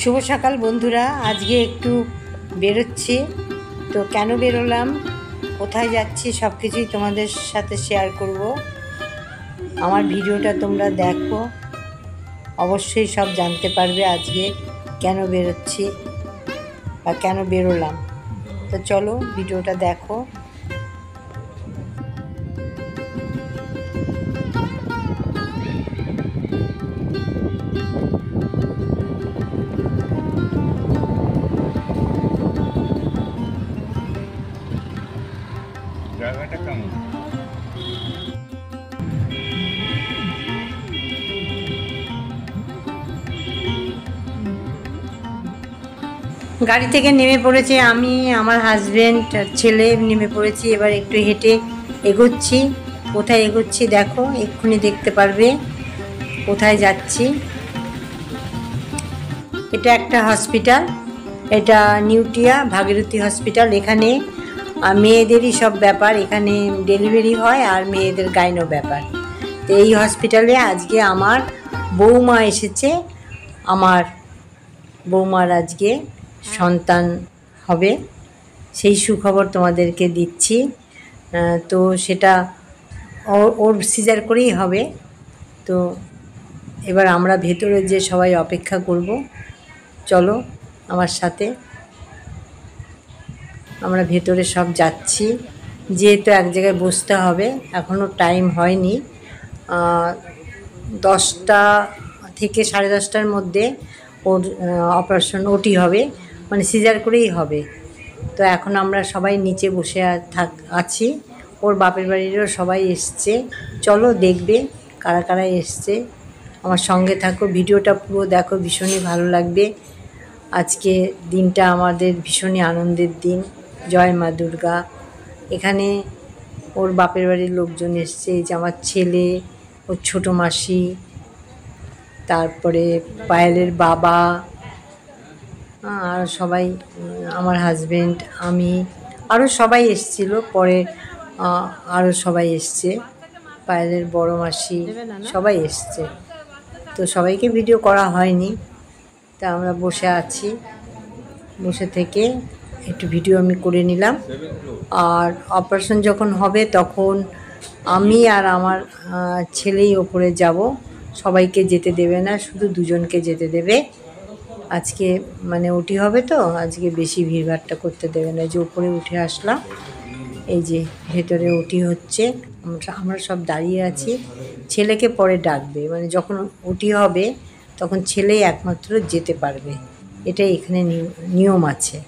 শুভ সকাল বন্ধুরা। আজকে একটু বেরোচ্ছি, তো কেন বেরোলাম, কোথায় যাচ্ছি সব কিছুই তোমাদের সাথে শেয়ার করব। আমার ভিডিওটা তোমরা দেখো, অবশ্যই সব জানতে পারবে আজকে কেন বেরোচ্ছি বা কেন বেরোলাম। তো চলো ভিডিওটা দেখো। জায়গাটা কেমন? গাড়ি থেকে নেমে পড়েছে আমি, আমার হাজবেন্ড আর ছেলে নেমে পড়েছি। এবার একটু হেঁটে এগোচ্ছি। কোথায় এগোচ্ছি দেখো, এক্ষুনি দেখতে পারবে কোথায় যাচ্ছি। এটা একটা হসপিটাল, এটা নিউটিয়া ভাগীরথী হসপিটাল। এখানে মেয়েদেরই সব ব্যাপার, এখানে ডেলিভারি হয় আর মেয়েদের গাইনো ব্যাপার। তো এই হসপিটালে আজকে আমার বৌমা এসেছে। আমার বৌমার আজকে সন্তান হবে, সেই সুখবর তোমাদেরকে দিচ্ছি। তো সেটা ওর সিজার করেই হবে। তো এবার আমরা ভেতরে যে সবাই অপেক্ষা করব, চলো আমার সাথে। আমরা ভেতরে সব যাচ্ছি, যেহেতু এক জায়গায় বসতে হবে, এখনও টাইম হয়নি। 10টা থেকে 10:30টার মধ্যে ওর অপারেশন ওটি হবে, মানে সিজার করেই হবে। তো এখন আমরা সবাই নিচে বসে আছি। ওর বাপের বাড়িরও সবাই এসছে, চলো দেখবে কারা কারা এসছে। আমার সঙ্গে থাকো, ভিডিওটা পুরো দেখো, ভীষণই ভালো লাগবে। আজকে দিনটা আমাদের ভীষণই আনন্দের দিন। জয় মা দুর্গা। এখানে ওর বাপের বাড়ির লোকজন এসছে, এই যে আমার ছেলে, ওর ছোটো মাসি, তারপরে পায়েলের বাবা, আর সবাই, আমার হাজবেন্ড, আমি, আরও সবাই এসছিল। পরে আরও সবাই এসছে, পায়েলের বড় মাসি, সবাই এসছে। তো সবাইকে ভিডিও করা হয়নি। তা আমরা বসে আছি, বসে থেকে একটু ভিডিও আমি করে নিলাম। আর অপারেশন যখন হবে তখন আমি আর আমার ছেলেই ওপরে যাব, সবাইকে যেতে দেবে না, শুধু দুজনকে যেতে দেবে। আজকে মানে ওটি হবে, তো আজকে বেশি ভিড়ভাড়টা করতে দেবে না। যে উপরে উঠে আসলাম, এই যে ভেতরে ওটি হচ্ছে, আমরা সব দাঁড়িয়ে আছি। ছেলেকে পরে ডাকবে, মানে যখন ওটি হবে তখন ছেলেই একমাত্র যেতে পারবে, এটাই এখানে নিয়ম আছে।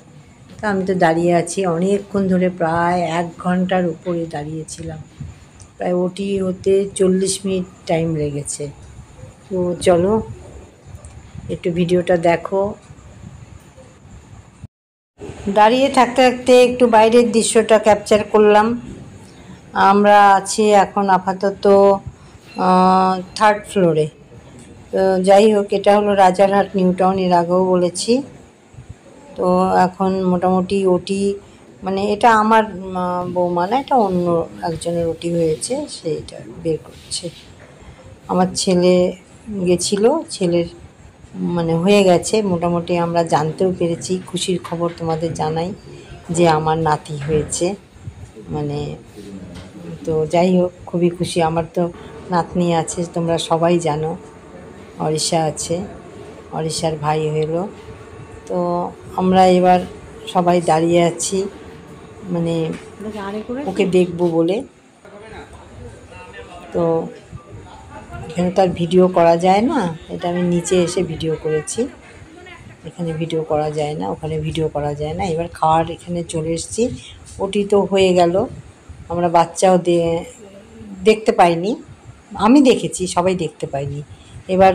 তো আমি তো দাঁড়িয়ে আছি অনেকক্ষণ ধরে, প্রায় 1 ঘন্টার উপরে দাঁড়িয়েছিলাম। প্রায় ওটি হতে 40 মিনিট টাইম লেগেছে। তো চলো একটু ভিডিওটা দেখো। দাঁড়িয়ে থাকতে থাকতে একটু বাইরের দৃশ্যটা ক্যাপচার করলাম। আমরা আছি এখন আপাতত 3rd ফ্লোরে। তো যাই হোক, এটা হলো রাজারহাট নিউ টাউন, এর আগেও বলেছি। তো এখন মোটামুটি ওটি, মানে এটা আমার বৌমা না, এটা অন্য একজনের ওটি হয়েছে, সেইটা বের করছে। আমার ছেলে গেছিল, ছেলের মানে হয়ে গেছে মোটামুটি। আমরা জানতেও পেরেছি, খুশির খবর তোমাদের জানাই যে আমার নাতি হয়েছে, মানে। তো যাই হোক, খুবই খুশি। আমার তো নাতনি আছে, তোমরা সবাই জানো, অরিশা আছে, অরিশার ভাই হলো। তো আমরা এবার সবাই দাঁড়িয়ে আছি, মানে ওকে দেখবো বলে। তো এখানে তো আর ভিডিও করা যায় না, এটা আমি নিচে এসে ভিডিও করেছি, এখানে ভিডিও করা যায় না, ওখানে ভিডিও করা যায় না। এবার খাওয়ার এখানে চলে এসেছি। ওটি তো হয়ে গেল, আমরা বাচ্চাও দেখতে পাইনি, আমি দেখেছি, সবাই দেখতে পাইনি। এবার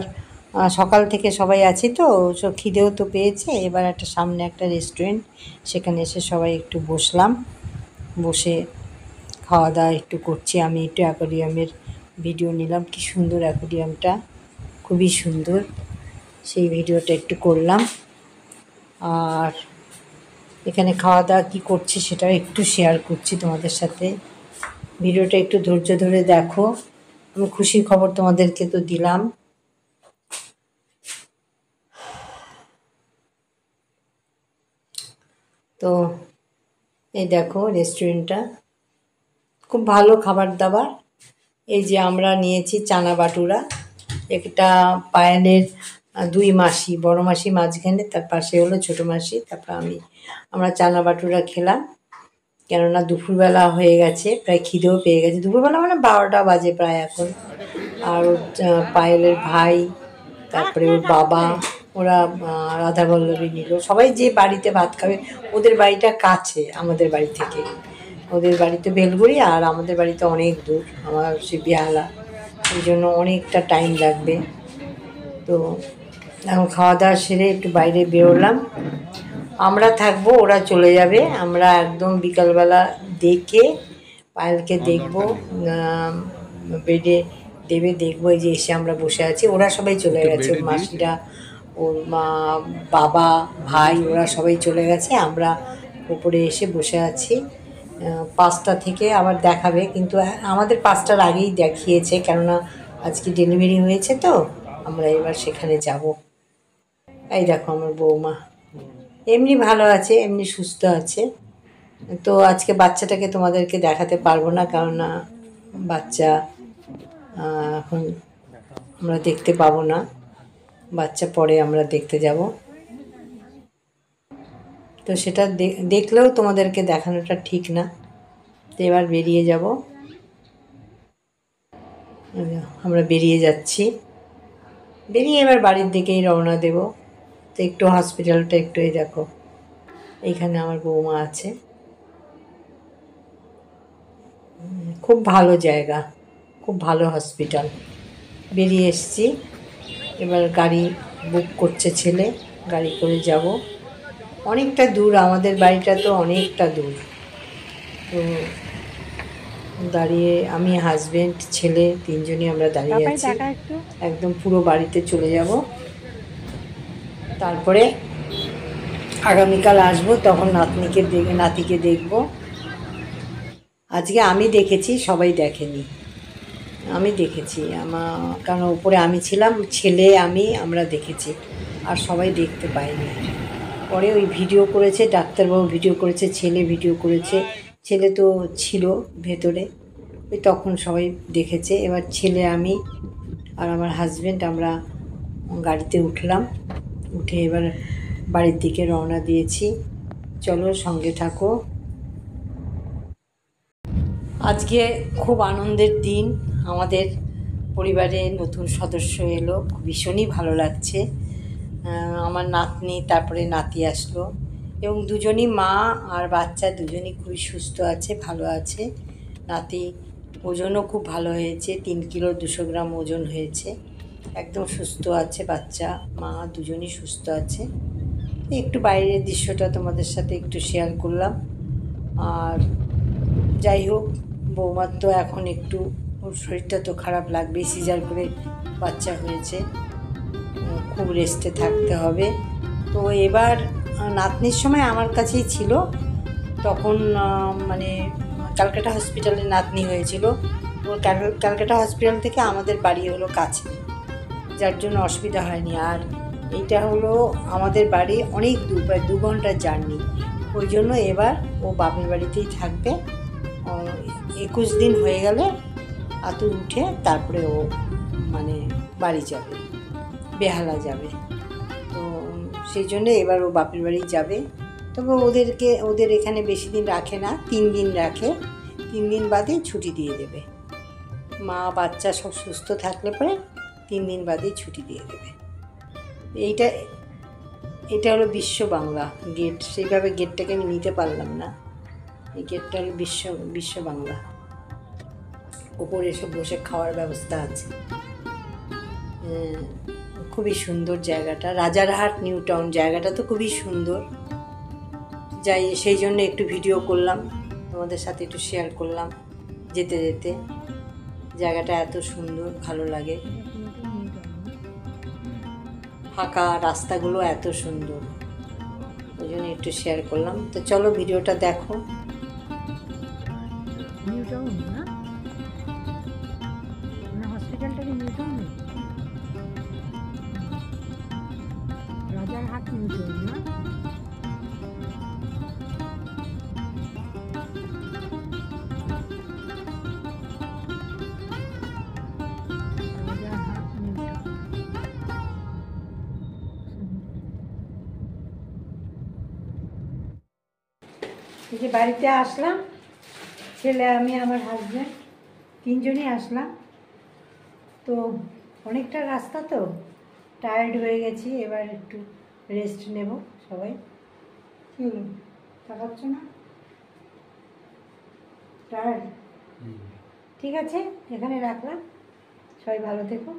সকাল থেকে সবাই আছি, তো খিদেও তো পেয়েছে। এবার একটা সামনে একটা রেস্টুরেন্ট, সেখানে এসে সবাই একটু বসলাম, বসে খাওয়া দাওয়া একটু করছি। আমি একটু অ্যাকোয়ারিয়ামের ভিডিও নিলাম, কি সুন্দর অ্যাকোয়ারিয়ামটা, খুবই সুন্দর, সেই ভিডিওটা একটু করলাম। আর এখানে খাওয়া দাওয়া কী করছি সেটাও একটু শেয়ার করছি তোমাদের সাথে। ভিডিওটা একটু ধৈর্য ধরে দেখো। আমি খুশির খবর তোমাদেরকে তো দিলাম। তো এই দেখো রেস্টুরেন্টটা, খুব ভালো খাবার দাবার। এই যে আমরা নিয়েছি চানা বাটুরা, একটা পায়েলের দুই মাসি, বড় মাসি মাঝখানে, তার পাশে হলো ছোটো মাসি, তারপর আমরা চানা বাটুরা খেলাম। কেননা দুপুরবেলা হয়ে গেছে, প্রায় খিদেও পেয়ে গেছে, দুপুরবেলা মানে 12টা বাজে প্রায় এখন। আর ওর পায়েলের ভাই, তারপরে ওর বাবা, ওরা রাধা বল্লভী নিল, সবাই যে বাড়িতে ভাত খাবে। ওদের বাড়িটা কাছে আমাদের বাড়ি থেকে, ওদের বাড়িতে বেলগুড়ি আর আমাদের বাড়িতে অনেক দূর, আমার সে বেহালা, এই জন্য অনেকটা টাইম লাগবে। তো এখন খাওয়া দাওয়া সেরে একটু বাইরে বেরোলাম। আমরা থাকবো, ওরা চলে যাবে। আমরা একদম বিকালবেলা দেখে পায়েলকে দেখবো, বেডে দেবে, দেখবো। এই যে এসে আমরা বসে আছি, ওরা সবাই চলে গেছে, ওর মাসিরা, ওর মা, বাবা, ভাই, ওরা সবাই চলে গেছে। আমরা উপরে এসে বসে আছি। 5টা থেকে আবার দেখাবে, কিন্তু আমাদের 5টার আগেই দেখিয়েছে, কেননা আজকে ডেলিভারি হয়েছে, তো আমরা এবার সেখানে যাব। এই দেখো আমার বৌমা এমনি ভালো আছে, এমনি সুস্থ আছে। তো আজকে বাচ্চাটাকে তোমাদেরকে দেখাতে পারবো না, কেননা বাচ্চা এখন আমরা দেখতে পাবো না, বাচ্চা পরে আমরা দেখতে যাব। তো সেটা দেখলেও তোমাদেরকে দেখানোটা ঠিক না। তো এবার বেরিয়ে যাব, আমরা বেরিয়ে যাচ্ছি, বেরিয়ে এবার বাড়ির দিকেই রওনা দেব। তো একটু হসপিটালটা একটু, এই দেখো এইখানে আমার বৌমা আছে, খুব ভালো জায়গা, খুব ভালো হসপিটাল। বেরিয়ে এসছি, এবার গাড়ি বুক করছে ছেলে, গাড়ি করে যাব। অনেকটা দূর, আমাদের বাড়িটা তো অনেকটা দূর। তো দাঁড়িয়ে আমি, হাজবেন্ড, ছেলে, 3জনই আমরা দাঁড়িয়ে আছি। একদম পুরো বাড়িতে চলে যাব, তারপরে আগামীকাল আসবো, তখন নাতিকে দেখব। আজকে আমি দেখেছি, সবাই দেখেনি, আমি দেখেছি। কারণ উপরে আমি ছিলাম, ছেলে আমরা দেখেছি, আর সবাই দেখতে পায়নি। পরে ওই ভিডিও করেছে, ডাক্তারবাবু ভিডিও করেছে, ছেলে ভিডিও করেছে, ছেলে তো ছিল ভেতরে, ওই তখন সবাই দেখেছে। এবার ছেলে, আমি আর আমার হাজবেন্ড আমরা গাড়িতে উঠলাম, উঠে এবার বাড়ির দিকে রওনা দিয়েছি। চলো সঙ্গে থাকো। আজকে খুব আনন্দের দিন, আমাদের পরিবারে নতুন সদস্য এলো, ভীষণই ভালো লাগছে। আমার নাতনি, তারপরে নাতি আসলো, এবং দুজনই, মা আর বাচ্চা দুজনই খুবই সুস্থ আছে, ভালো আছে। নাতি ওজনও খুব ভালো হয়েছে, 3 কিলো 200 গ্রাম ওজন হয়েছে, একদম সুস্থ আছে। বাচ্চা মা দুজনই সুস্থ আছে। একটু বাইরের দৃশ্যটা তোমাদের সাথে একটু শেয়ার করলাম। আর যাই হোক, বৌমার তো এখন একটু, ওর শরীরটা তো খারাপ লাগবেই, সিজার করে বাচ্চা হয়েছে, খুব রেস্টে থাকতে হবে। তো এবার নাতনির সময় আমার কাছেই ছিল, তখন মানে ক্যালকাটা হসপিটালে নাতনি হয়েছিল। ওর ক্যালকাটা হসপিটাল থেকে আমাদের বাড়ি হলো কাছে, যার জন্য অসুবিধা হয়নি। আর এইটা হলো আমাদের বাড়ি অনেক দূর, প্রায় 2 ঘন্টার জার্নি। ওই জন্য এবার ও বাপের বাড়িতেই থাকবে। 21 দিন হয়ে গেলে আতু উঠে তারপরে ও মানে বাড়ি যাবে, বেহালা যাবে। তো সেই জন্য এবার ও বাপের বাড়ি যাবে। তবে ওদের এখানে বেশি দিন রাখে না, 3 দিন রাখে, 3 দিন বাদে ছুটি দিয়ে দেবে। মা বাচ্চা সব সুস্থ থাকলে পরে 3 দিন বাদেই ছুটি দিয়ে দেবে। এটা হলো বিশ্ব বাংলা গেট, সেইভাবে গেটটাকে আমি নিতে পারলাম না। এই গেটটা হলো বিশ্ব বাংলা, ওপরে এসে বসে খাওয়ার ব্যবস্থা আছে। খুবই সুন্দর জায়গাটা, রাজারহাট নিউ টাউন, জায়গাটা তো খুবই সুন্দর। সেই জন্য একটু ভিডিও করলাম, তোমাদের সাথে একটু শেয়ার করলাম। যেতে যেতে জায়গাটা এত সুন্দর, ভালো লাগে, ফাঁকা রাস্তাগুলো এত সুন্দর, ওই জন্য একটু শেয়ার করলাম। তো চলো ভিডিওটা দেখো। হসপিটালটা কি new town, Rajarhat new town না? এই যে বাড়িতে আসলাম, ছেলে, আমি, আমার হাজব্যান্ড তিনজনই আসলাম। তো অনেকটা রাস্তা, তো টায়ার্ড হয়ে গেছি, এবার একটু রেস্ট নেব সবাই। কি তাকাচ্ছ না? টায়ার্ড? ঠিক আছে, এখানে রাখলাম। সবাই ভালো থেকো।